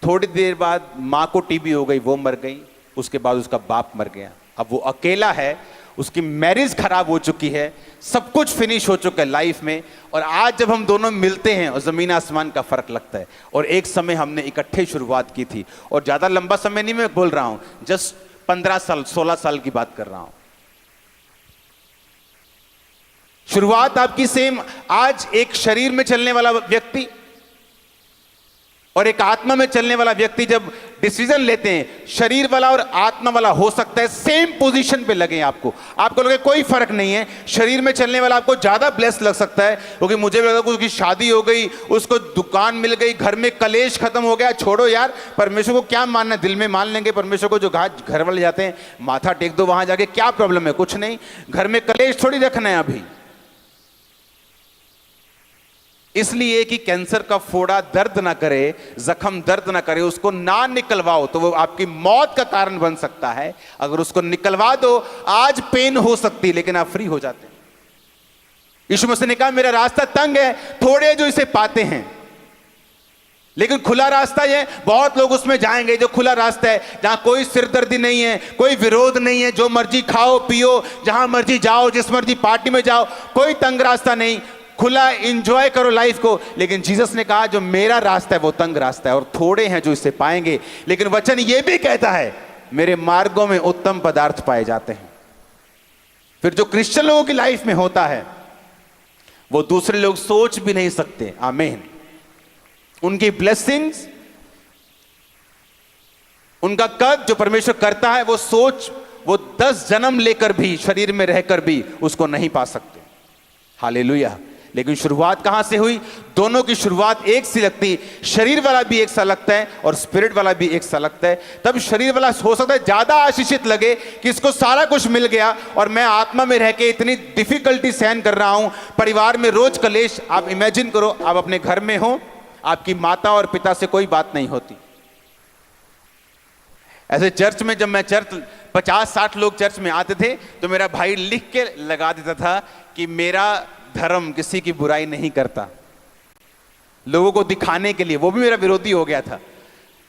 थोड़ी देर बाद माँ को टीबी हो गई, वो मर गई। उसके बाद उसका बाप मर गया। अब वो अकेला है, उसकी मैरिज खराब हो चुकी है, सब कुछ फिनिश हो चुका है लाइफ में। और आज जब हम दोनों मिलते हैं और जमीन आसमान का फर्क लगता है। और एक समय हमने इकट्ठे शुरुआत की थी, और ज्यादा लंबा समय नहीं मैं बोल रहा हूं, जस्ट 15 साल 16 साल की बात कर रहा हूं। शुरुआत आपकी सेम। आज एक शरीर में चलने वाला व्यक्ति और एक आत्मा में चलने वाला व्यक्ति जब डिसीजन लेते हैं, शरीर वाला और आत्मा वाला हो सकता है सेम पोजीशन पे लगे आपको लगे कोई फर्क नहीं है। शरीर में चलने वाला आपको ज्यादा ब्लेस लग सकता है, क्योंकि मुझे भी लगा कि उसकी शादी हो गई, उसको दुकान मिल गई, घर में कलेश खत्म हो गया। छोड़ो यार, परमेश्वर को क्या मानना, दिल में मान लेंगे परमेश्वर को। जो घर वाले जाते हैं, माथा टेक दो वहां जाके, क्या प्रॉब्लम है, कुछ नहीं। घर में कलेश थोड़ी रखना है अभी। इसलिए कि कैंसर का फोड़ा दर्द ना करे, जख्म दर्द ना करे, उसको ना निकलवाओ तो वो आपकी मौत का कारण बन सकता है। अगर उसको निकलवा दो, आज पेन हो सकती है लेकिन आप फ्री हो जाते हैं। यीशु मसीह ने कहा मेरा रास्ता तंग है, थोड़े जो इसे पाते हैं, लेकिन खुला रास्ता है, बहुत लोग उसमें जाएंगे। जो खुला रास्ता है, जहां कोई सिरदर्दी नहीं है, कोई विरोध नहीं है, जो मर्जी खाओ पियो, जहां मर्जी जाओ, जिस मर्जी पार्टी में जाओ, कोई तंग रास्ता नहीं, खुला एंजॉय करो लाइफ को। लेकिन जीसस ने कहा जो मेरा रास्ता है वो तंग रास्ता है, और थोड़े हैं जो इससे पाएंगे। लेकिन वचन ये भी कहता है मेरे मार्गों में उत्तम पदार्थ पाए जाते हैं। फिर जो क्रिश्चियन लोगों की लाइफ में होता है वो दूसरे लोग सोच भी नहीं सकते। आमीन। उनकी ब्लेसिंग्स, उनका कद जो परमेश्वर करता है, वो 10 जन्म लेकर भी, शरीर में रहकर भी उसको नहीं पा सकते। हालेलुया। लेकिन शुरुआत कहां से हुई? दोनों की शुरुआत एक सी लगती, शरीर वाला भी एक सा लगता है और स्पिरिट वाला भी एक सा लगता है। तब शरीर वाला हो सकता है ज्यादा आशीषित लगे कि इसको सारा कुछ मिल गया और मैं आत्मा में रह के इतनी डिफिकल्टी सहन कर रहा हूं, परिवार में रोज कलेश। आप इमेजिन करो, आप अपने घर में हो, आपकी माता और पिता से कोई बात नहीं होती। ऐसे चर्च में, जब मैं 50-60 लोग चर्च में आते थे तो मेरा भाई लिख के लगा देता था कि मेरा धर्म किसी की बुराई नहीं करता, लोगों को दिखाने के लिए। वो भी मेरा विरोधी हो गया था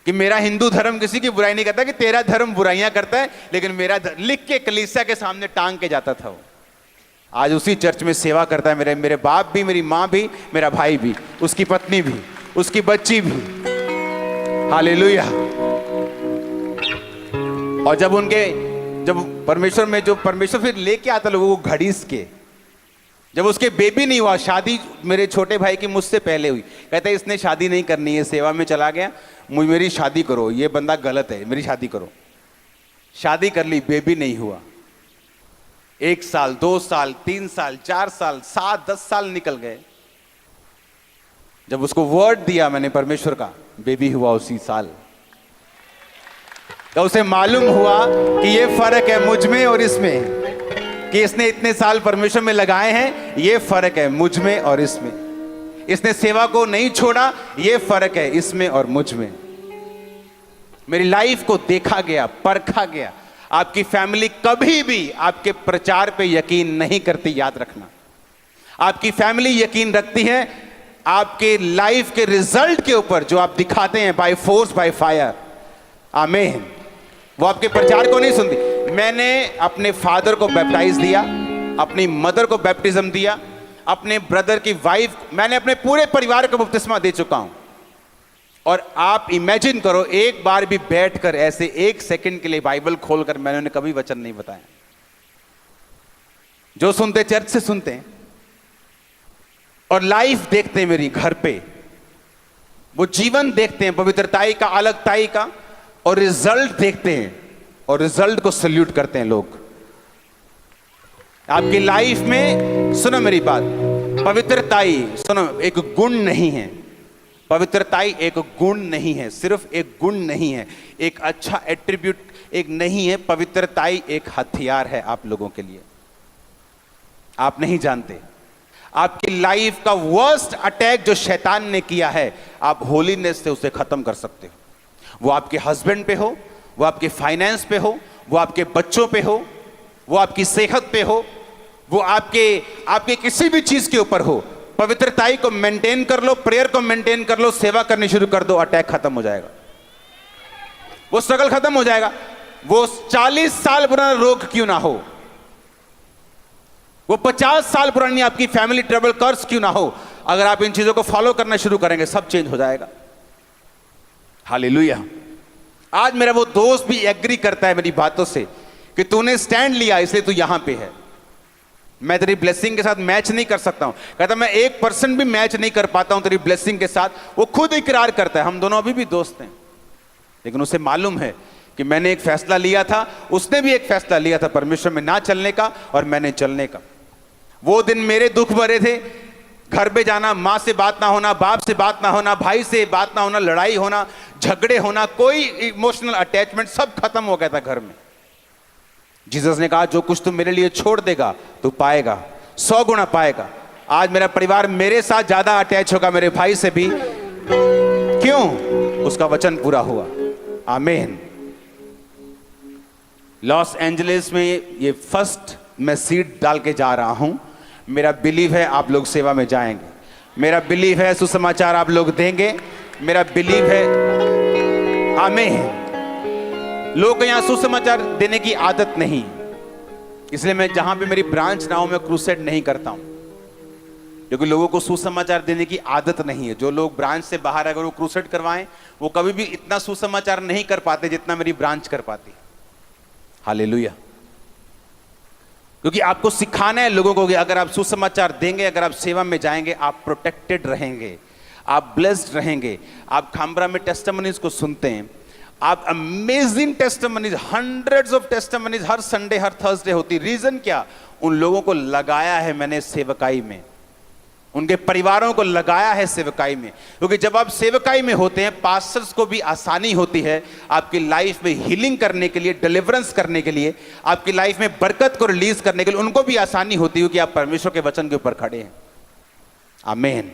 कि मेरा हिंदू धर्म किसी की बुराई नहीं करता, कि तेरा धर्म बुराइयां करता है, लेकिन मेरा लिख के कलीसिया के सामने टांग के जाता था वो। आज उसी चर्च में सेवा करता है। मेरे बाप भी, मेरी माँ भी, मेरा भाई भी, उसकी पत्नी भी, उसकी बच्ची भी। हालेलुया। और जब परमेश्वर में, जो परमेश्वर फिर लेके आता लोगों को घड़ीस के, जब उसके बेबी नहीं हुआ, शादी मेरे छोटे भाई की मुझसे पहले हुई, कहता है इसने शादी नहीं करनी है, सेवा में चला गया, मेरी शादी करो, ये बंदा गलत है, मेरी शादी करो। शादी कर ली, बेबी नहीं हुआ। 1 साल, 2 साल, 3 साल, 4 साल, 7, 10 साल निकल गए। जब उसको वर्ड दिया मैंने परमेश्वर का, बेबी हुआ उसी साल। तो उसे मालूम हुआ कि ये फर्क है मुझ में और इसमें, कि इसने इतने साल परमेश्वर में लगाए हैं, ये फर्क है मुझ में और इसमें। इसने सेवा को नहीं छोड़ा, ये फर्क है इसमें और मुझ में। मेरी लाइफ को देखा गया, परखा गया। आपकी फैमिली कभी भी आपके प्रचार पे यकीन नहीं करती, याद रखना। आपकी फैमिली यकीन रखती है आपके लाइफ के रिजल्ट के ऊपर, जो आप दिखाते हैं बाय फोर्स बाय फायर। आमीन। वो आपके प्रचार को नहीं सुनती। मैंने अपने फादर को बैप्टाइज दिया, अपनी मदर को बैप्टिज्म दिया, अपने ब्रदर की वाइफ, मैंने अपने पूरे परिवार को बपतिस्मा दे चुका हूं। और आप इमेजिन करो, एक बार भी बैठकर ऐसे 1 सेकंड के लिए बाइबल खोलकर मैंने उन्हें कभी वचन नहीं बताया। जो सुनते चर्च से सुनते हैं और लाइफ देखते हैं मेरी घर पे, वो जीवन देखते हैं पवित्रताई का, अलगताई का, और रिजल्ट देखते हैं और रिजल्ट को सल्यूट करते हैं लोग। आपकी लाइफ में, सुनो मेरी बात, पवित्रताई, सुनो, एक गुण नहीं है। पवित्रताई एक गुण नहीं है, सिर्फ एक गुण नहीं है, एक अच्छा एट्रीब्यूट एक नहीं है। पवित्रताई एक हथियार है आप लोगों के लिए। आप नहीं जानते। आपकी लाइफ का वर्स्ट अटैक जो शैतान ने किया है, आप होलीनेस से उसे खत्म कर सकते हो। वो आपके हस्बैंड पे हो, वो आपके फाइनेंस पे हो, वो आपके बच्चों पे हो, वो आपकी सेहत पे हो, वो आपके किसी भी चीज के ऊपर हो। पवित्रताई को मेंटेन कर लो, प्रेयर को मेंटेन कर लो, सेवा करनी शुरू कर दो, अटैक खत्म हो जाएगा, वो स्ट्रगल खत्म हो जाएगा। वो 40 साल पुराना रोग क्यों ना हो, वो 50 साल पुरानी आपकी फैमिली ट्रबल कर्स क्यों ना हो, अगर आप इन चीजों को फॉलो करना शुरू करेंगे, सब चेंज हो जाएगा। हालेलुया। आज मेरा वो दोस्त भी एग्री करता है मेरी बातों से कि तूने स्टैंड लिया इसलिए तू यहां पे है। मैं तेरी ब्लेसिंग के साथ मैच नहीं कर सकता हूं। कहता मैं 1% भी मैच नहीं कर पाता हूं तेरी ब्लेसिंग के साथ। वो खुद इकरार करता है। हम दोनों अभी भी दोस्त हैं, लेकिन उसे मालूम है कि मैंने एक फैसला लिया था, उसने भी एक फैसला लिया था परमेश्वर में ना चलने का, और मैंने चलने का। वो दिन मेरे दुख भरे थे, घर पे जाना, माँ से बात ना होना, बाप से बात ना होना, भाई से बात ना होना, लड़ाई होना, झगड़े होना, कोई इमोशनल अटैचमेंट सब खत्म हो गया था घर में। जीसस ने कहा जो कुछ तू मेरे लिए छोड़ देगा तू पाएगा, 100 गुना पाएगा। आज मेरा परिवार मेरे साथ ज्यादा अटैच होगा, मेरे भाई से भी। क्यों? उसका वचन पूरा हुआ। आमीन। लॉस एंजलिस में ये फर्स्ट मैं सीड डाल के जा रहा हूं। मेरा बिलीव है आप लोग सेवा में जाएंगे, मेरा बिलीव है सुसमाचार आप लोग देंगे, मेरा बिलीव है। आमीन। लोगों को यहां सुसमाचार देने की आदत नहीं, इसलिए मैं जहां पे मेरी ब्रांच ना हो मैं क्रूसेड नहीं करता हूं, क्योंकि लोगों को सुसमाचार देने की आदत नहीं है। जो लोग ब्रांच से बाहर अगर वो क्रूसेड करवाएं, वो कभी भी इतना सुसमाचार नहीं कर पाते जितना मेरी ब्रांच कर पाती। हालेलुया। क्योंकि आपको सिखाना है लोगों को कि अगर आप सुसमाचार देंगे, अगर आप सेवा में जाएंगे, आप प्रोटेक्टेड रहेंगे, आप ब्लेस्ड रहेंगे। आप खामबरा में टेस्टिमनीज को सुनते हैं, आप amazing testimonies, hundreds of testimonies her Sunday her Thursday होती। रीजन क्या? उन लोगों को लगाया है मैंने सेवकाई में, उनके परिवारों को लगाया है सेवकाई में। क्योंकि जब आप सेवकाई में होते हैं, पास्टर्स को भी आसानी होती है आपकी लाइफ में हीलिंग करने के लिए, डिलीवरेंस करने के लिए, आपकी लाइफ में बरकत को रिलीज करने के लिए उनको भी आसानी होती है कि आप परमेश्वर के वचन के ऊपर खड़े हैं। आमीन।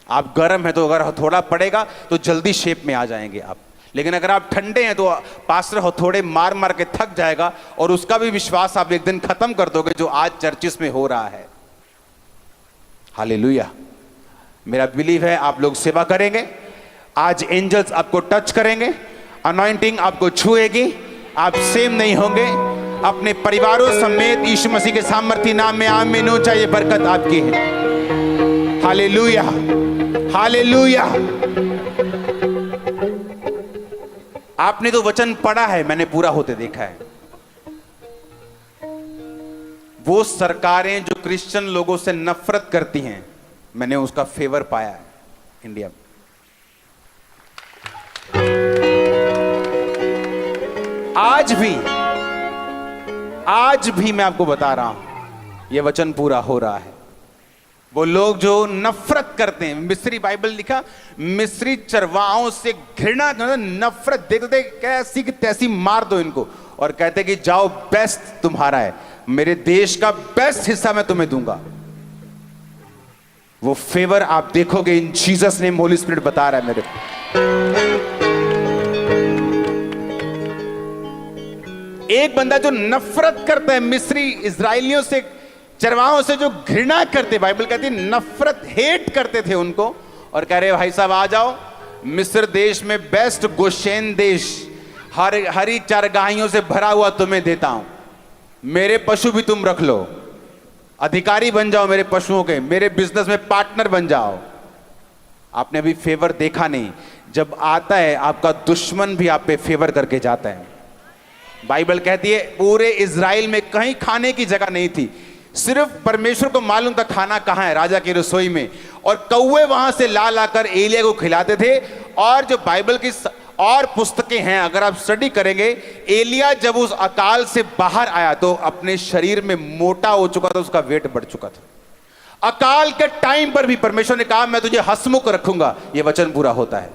आप गर्म है तो अगर थोड़ा पड़ेगा तो जल्दी शेप में आ जाएंगे आप, लेकिन अगर आप ठंडे हैं तो पास्टर हथौड़े मार मार के थक जाएगा, और उसका भी विश्वास आप एक दिन खत्म कर दोगे, जो आज चर्चिस में हो रहा है। हालेलुया। मेरा बिलीव है आप लोग सेवा करेंगे, आज एंजल्स आपको टच करेंगे, अनॉइंटिंग आपको छुएगी, आप सेम नहीं होंगे। अपने परिवारों समेत यीशु मसीह के सामर्थी नाम में आमीन हो। चाहिए बरकत आपकी है। Hallelujah, hallelujah. आपने तो वचन पढ़ा है, मैंने पूरा होते देखा है। वो सरकारें जो क्रिश्चियन लोगों से नफरत करती हैं, मैंने उसका फेवर पाया है इंडिया में। आज भी मैं आपको बता रहा हूं, यह वचन पूरा हो रहा है। वो लोग जो नफरत करते हैं, मिस्री बाइबल लिखा, मिस्री चरवाहों से घृणा, नफरत, देखते कैसी की तैसी मार दो इनको, और कहते कि जाओ बेस्ट तुम्हारा है, मेरे देश का बेस्ट हिस्सा मैं तुम्हें दूंगा। वो फेवर आप देखोगे इन जीसस नेम। होली स्पिरिट बता रहा है मेरे को। एक बंदा जो नफरत करता है मिस्री इजराइलियों से, चरवाहों से जो घृणा करते, बाइबल कहती है नफरत, हेट करते थे उनको, और कह रहे भाई साहब आ जाओ, मिस्र देश में बेस्ट गोशेन देश, हरी चारगाहियों से भरा हुआ तुम्हें देता हूं, मेरे पशु भी तुम रख लो, अधिकारी बन जाओ मेरे पशुओं के, मेरे बिजनेस में पार्टनर बन जाओ। आपने अभी फेवर देखा नहीं, जब आता है आपका दुश्मन भी आप पे फेवर करके जाता है। बाइबल कहती है पूरे इजराइल में कहीं खाने की जगह नहीं थी, सिर्फ परमेश्वर को मालूम था खाना कहां है, राजा की रसोई में, और कौवे वहां से ला लाकर एलिया को खिलाते थे। और जो बाइबल की और पुस्तकें हैं, अगर आप स्टडी करेंगे, एलिया जब उस अकाल से बाहर आया तो अपने शरीर में मोटा हो चुका था, उसका वेट बढ़ चुका था। अकाल के टाइम पर भी परमेश्वर ने कहा मैं तुझे हंसमुख रखूंगा, यह वचन पूरा होता है।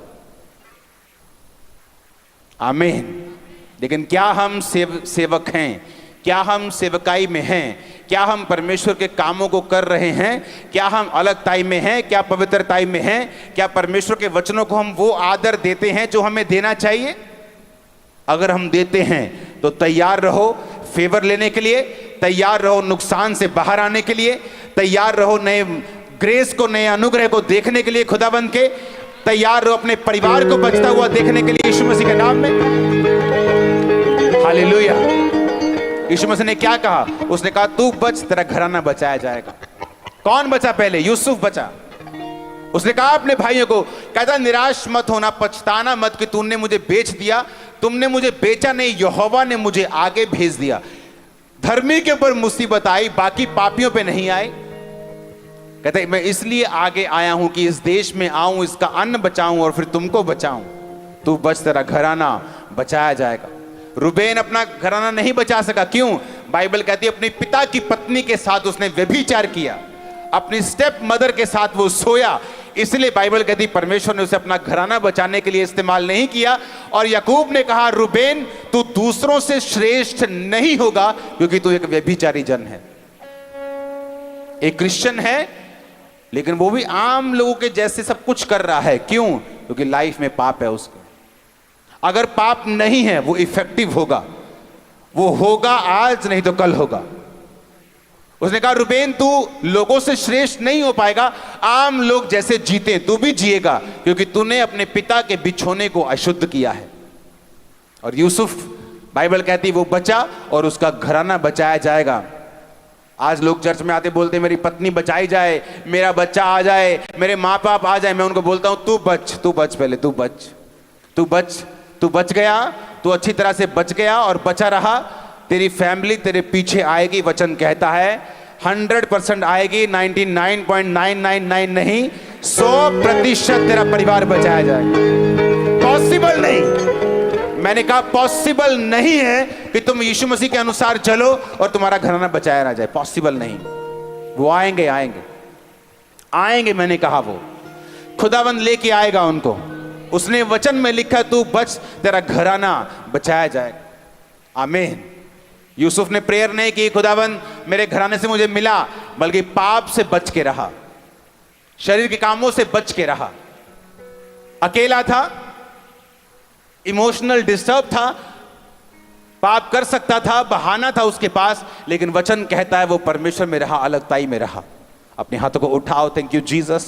आमीन। लेकिन क्या हम सेवक हैं? क्या हम सेवकाई में हैं? क्या हम परमेश्वर के कामों को कर रहे हैं, क्या हम अलगताई में हैं, क्या पवित्रताई में हैं, क्या परमेश्वर के वचनों को हम वो आदर देते हैं जो हमें देना चाहिए। अगर हम देते हैं तो तैयार रहो फेवर लेने के लिए, तैयार रहो नुकसान से बाहर आने के लिए, तैयार रहो नए ग्रेस को, नए अनुग्रह को देखने के लिए खुदाबंद के, तैयार रहो अपने परिवार को बचता हुआ देखने के लिए यीशु मसीह के नाम में। हालेलुया। यीशु मसीह ने क्या कहा? उसने कहा तू बच, तेरा घराना बचाया जाएगा। कौन बचा? पहले यूसुफ बचा। उसने कहा अपने भाइयों को, कहता निराश मत होना, पछताना मत कि तुमने मुझे बेच दिया। तुमने मुझे बेचा नहीं, यहोवा ने मुझे आगे भेज दिया। धर्मी के ऊपर मुसीबत आई, बाकी पापियों पे नहीं आई। कहते मैं इसलिए आगे आया हूं कि इस देश में आऊं, इसका अन्न बचाऊं और फिर तुमको बचाऊं। तू बच, तेरा घराना बचाया जाएगा। रुबेन अपना घराना नहीं बचा सका। क्यों? बाइबल कहती है अपनी पिता की पत्नी के साथ उसने व्यभिचार किया, अपनी स्टेप मदर के साथ वो सोया। इसलिए बाइबल कहती परमेश्वर ने उसे अपना घराना बचाने के लिए इस्तेमाल नहीं किया। और याकूब ने कहा रुबेन तू दूसरों से श्रेष्ठ नहीं होगा क्योंकि तू एक व्यभिचारी जन है। एक क्रिश्चियन है लेकिन वो भी आम लोगों के जैसे सब कुछ कर रहा है। क्यों? क्योंकि लाइफ में पाप है उसका। अगर पाप नहीं है वो इफेक्टिव होगा, वो होगा आज नहीं तो कल होगा। उसने कहा रुबेन तू लोगों से श्रेष्ठ नहीं हो पाएगा, आम लोग जैसे जीते तू भी जिएगा क्योंकि तूने अपने पिता के बिछोने को अशुद्ध किया है। और यूसुफ बाइबल कहती वो बचा और उसका घराना बचाया जाएगा। आज लोग चर्च में आते बोलते मेरी पत्नी बचाई जाए, मेरा बच्चा आ जाए, मेरे माँ बाप आ जाए। मैं उनको बोलता हूं तू बच पहले, तू बच। तू बच गया, तू अच्छी तरह से बच गया और बचा रहा, तेरी फैमिली तेरे पीछे आएगी। वचन कहता है 100% आएगी, 99.999 नहीं, 100% तेरा परिवार बचाया जाएगा। पॉसिबल नहीं, मैंने कहा पॉसिबल नहीं है कि तुम यीशु मसीह के अनुसार चलो और तुम्हारा घराना बचाया ना जाए। पॉसिबल नहीं। वो आएंगे, मैंने कहा वो खुदावंद लेके आएगा उनको। उसने वचन में लिखा तू बच, तेरा घराना बचाया जाएगा। आमीन। यूसुफ ने प्रेयर नहीं की खुदावंद मेरे घराने से मुझे मिला, बल्कि पाप से बच के रहा, शरीर के कामों से बच के रहा। अकेला था, इमोशनल डिस्टर्ब था, पाप कर सकता था, बहाना था उसके पास, लेकिन वचन कहता है वो परमेश्वर में रहा, अलगताई में रहा। अपने हाथों को उठाओ। Thank you Jesus.